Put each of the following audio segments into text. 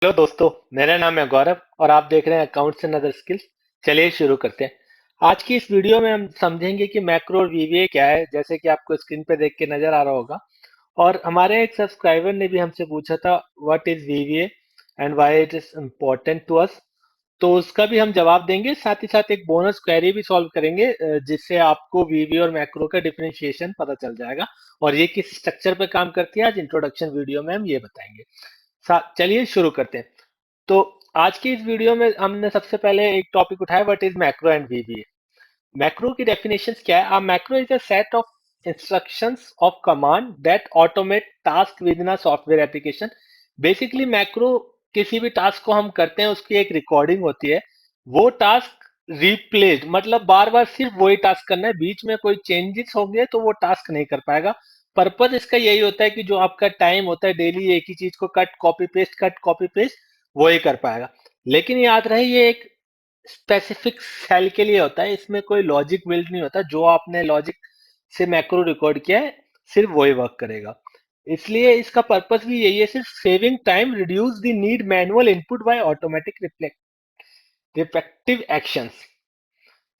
Hello दोस्तों। मेरा नाम है गौरव और आप देख रहे हैं अकाउंट्स एंड अदर स्किल्स। चलिए शुरू करते हैं। आज की इस वीडियो में हम समझेंगे कि मैक्रो और वीवीए क्या है, जैसे कि आपको स्क्रीन पे देख के नजर आ रहा होगा। और हमारे एक सब्सक्राइबर ने भी हमसे पूछा था what is VVA and why it is important to us. तो उसका भी हम जवाब देंगे, साथ ही साथ एक बोनस क्वेरी भी सॉल्व करेंगे, जिससे आपको वीवीए और मैक्रो का डिफरेंशिएशन पता चल जाएगा और ये किस स्ट्रक्चर पे काम करती है। आज इंट्रोडक्शन वीडियो में हम ये बताएंगे। चलिए शुरू करते हैं। तो आज की इस वीडियो में हमने सबसे पहले एक टॉपिक उठाया, what is macro and VBA. Macro की डेफिनेशन क्या है? Macro is a set of instructions of command that automate task with in a software application. Basically macro किसी भी टास्क को हम करते हैं उसकी एक रिकॉर्डिंग होती है। वो टास्क रिप्लेस्ड मतलब बार बार सिर्फ वही टास्क करना है, बीच में कोई चेंजेस होंगे तो वो टास्क नहीं कर पाएगा। पर्पज इसका यही होता है कि जो आपका टाइम होता है डेली एक ही चीज को कट कॉपी पेस्ट वही कर पाएगा। लेकिन याद रहे ये एक स्पेसिफिक सेल के लिए होता है, इसमें कोई लॉजिक बिल्ड नहीं होता। जो आपने लॉजिक से मैक्रो रिकॉर्ड किया है सिर्फ वही वर्क करेगा। इसलिए इसका पर्पस भी यही है, सिर्फ saving time, reduce the need manual input by automatic reflective actions.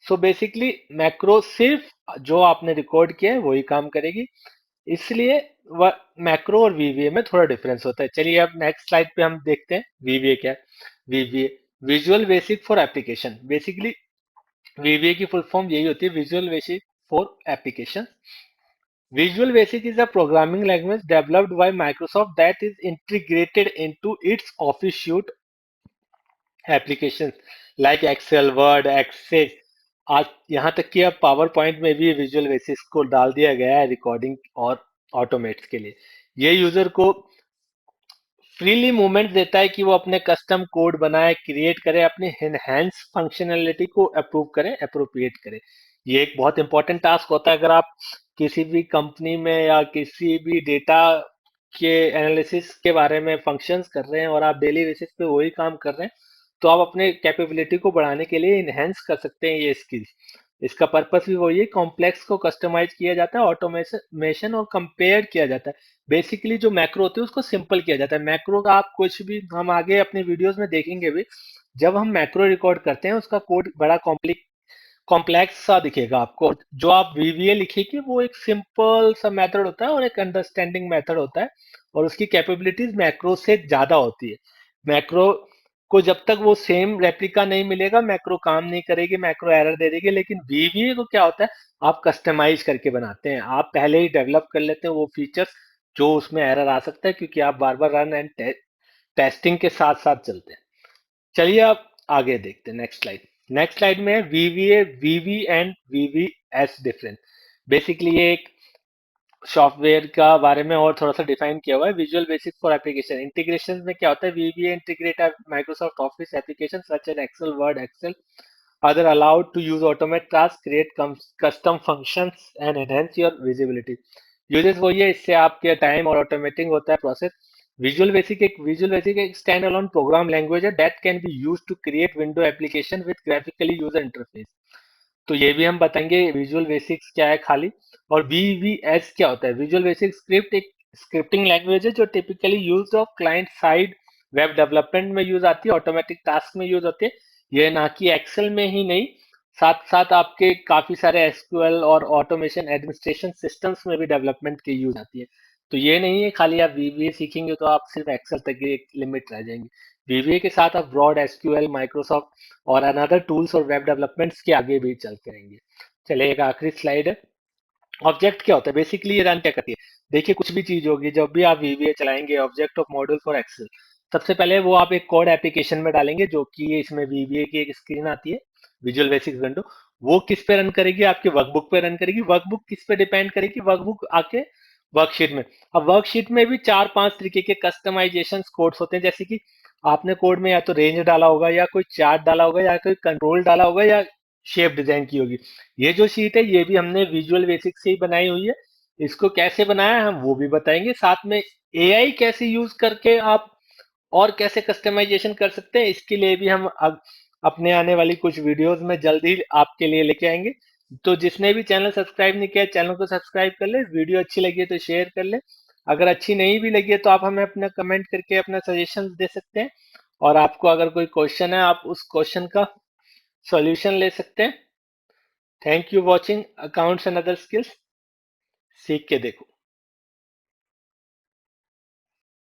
So basically macro सिर्फ जो आपने रिकॉर्ड किया है वही काम करेगी। इसलिए मैक्रो और वीवीए में थोड़ा डिफरेंस होता है। चलिए अब नेक्स्ट स्लाइड पे हम देखते हैं वीवीए क्या है। वीवीए visual Basic for application. Basically वीवीए की फुल फॉर्म यही होती है, Visual Basic for application. Visual Basic is a programming language developed by Microsoft that is integrated into its Office suite applications like Excel, Word, Access। आज यहाँ तक कि अब power point में भी विजुअल बेसिक्स को डाल दिया गया है रिकॉर्डिंग और ऑटोमेट्स के लिए। ये यूजर को फ्रीली मूवमेंट देता है कि वो अपने कस्टम कोड बनाए, क्रिएट करे, अपने एनहेंस फंक्शनैलिटी को अप्रूव करे, अप्रोप्रिएट करे। ये एक बहुत इंपॉर्टेंट टास्क होता है। अगर आप किसी भी कंपनी में या किसी भी डेटा के एनालिसिस के बारे में फंक्शंस कर रहे हैं और आप डेली बेसिस पे वही काम कर रहे हैं, तो आप अपने कैपेबिलिटी को बढ़ाने के लिए इनहेंस कर सकते हैं ये स्किल्स। इसका पर्पस भी वही है, कॉम्प्लेक्स को कस्टमाइज किया जाता है, ऑटोमेशन और कंपेयर किया जाता है। बेसिकली जो मैक्रो होती है उसको सिंपल किया जाता है। मैक्रो का आप कुछ भी, हम आगे अपने वीडियोस में देखेंगे भी, जब हम मैक्रो रिकॉर्ड करते हैं उसका कोड बड़ा कॉम्प्लेक्स सा दिखेगा आपको। जो आप वीवीए लिखेंगे वो एक सिंपल सा मेथड होता है और एक अंडरस्टैंडिंग मेथड होता है, और उसकी कैपेबिलिटीज मैक्रो से ज्यादा होती है। मैक्रो को जब तक वो सेम रेप्लिका नहीं मिलेगा मैक्रो काम नहीं करेगी, मैक्रो एरर दे देगी। लेकिन वीवीए को क्या होता है, आप कस्टमाइज करके बनाते हैं, आप पहले ही डेवलप कर लेते हैं वो फीचर्स जो उसमें एरर आ सकता है, क्योंकि आप बार बार रन एंड टेस्टिंग के साथ साथ चलते हैं। चलिए आप आगे देखते हैं नेक्स्ट स्लाइड। नेक्स्ट स्लाइड में है VBA, VB and VBS difference. Basically ये एक सॉफ्टवेयर का बारे में और थोड़ा सा डिफाइन किया हुआ है। Visual Basic for application. Integration में क्या होता है, VBA integrate Microsoft Office application such as Excel, Word, Excel other allowed to use automate tasks, create custom functions and enhance your visibility। Uses वही है, इससे आपके टाइम और ऑटोमेटिंग होता है प्रोसेस। विजुअल बेसिक एक स्टैंड अलोन प्रोग्राम लैंग्वेज है that can be use to create window application with graphically user interface. तो ये भी हम बताएंगे विजुअल बेसिक्स क्या है खाली। और वीवीएस क्या होता है? विजुअल बेसिक स्क्रिप्ट एक स्क्रिप्टिंग लैंग्वेज है जो typically use of client side web development में यूज आती है, ऑटोमेटिक टास्क में यूज होती है। ये ना कि एक्सेल में ही नहीं, साथ साथ आपके काफी सारे एसक्यूएल और ऑटोमेशन एडमिनिस्ट्रेशन सिस्टम्स में भी डेवलपमेंट की यूज आती है। तो ये नहीं है खाली आप वीवीए सीखेंगे तो आप सिर्फ एक्सेल तक की एक लिमिट रह जाएंगे। वीवीए के साथ आप ब्रॉड एसक्यूएल, माइक्रोसॉफ्ट और अनदर टूल्स और वेब डेवलपमेंट्स के आगे भी चलते रहेंगे। चलिए एक आखिरी स्लाइड है। ऑब्जेक्ट क्या होता है? बेसिकली ये रन क्या करती है? देखिए कुछ भी चीज होगी, जब भी आप वीवीए चलाएंगे, object of module for Excel, सबसे पहले वो आप एक कोड एप्लीकेशन में डालेंगे, जो कि इसमें वीवीए की एक स्क्रीन आती है, विजुअल बेसिक विंडो। वो किस पे रन करेगी? आपके वर्कबुक पे रन करेगी। वर्कबुक किस पे डिपेंड करेगी? वर्कबुक आके वर्कशीट में। अब वर्कशीट में भी चार पांच तरीके के कस्टमाइजेशन कोड्स होते हैं, जैसे कि आपने कोड में या तो रेंज डाला होगा, या कोई चार्ट डाला होगा, या कोई कंट्रोल डाला होगा, या शेप डिजाइन की होगी। ये जो शीट है ये भी हमने विजुअल बेसिक से ही बनाई हुई है। इसको कैसे बनाया है हम वो भी बताएंगे, साथ में एआई कैसे यूज करके आप और कैसे कस्टमाइजेशन कर सकते हैं इसके लिए भी हम अब अपने आने वाली कुछ वीडियोस में जल्द ही आपके लिए लेके आएंगे। तो जिसने भी चैनल सब्सक्राइब नहीं किया चैनल को सब्सक्राइब कर ले, वीडियो अच्छी लगी है तो शेयर कर ले। अगर अच्छी नहीं भी लगी है तो आप हमें अपना कमेंट करके अपना सजेशन दे सकते हैं। और आपको अगर कोई क्वेश्चन है आप उस क्वेश्चन का सॉल्यूशन ले सकते हैं। Thank you watching accounts and other skills. सीख के देखो।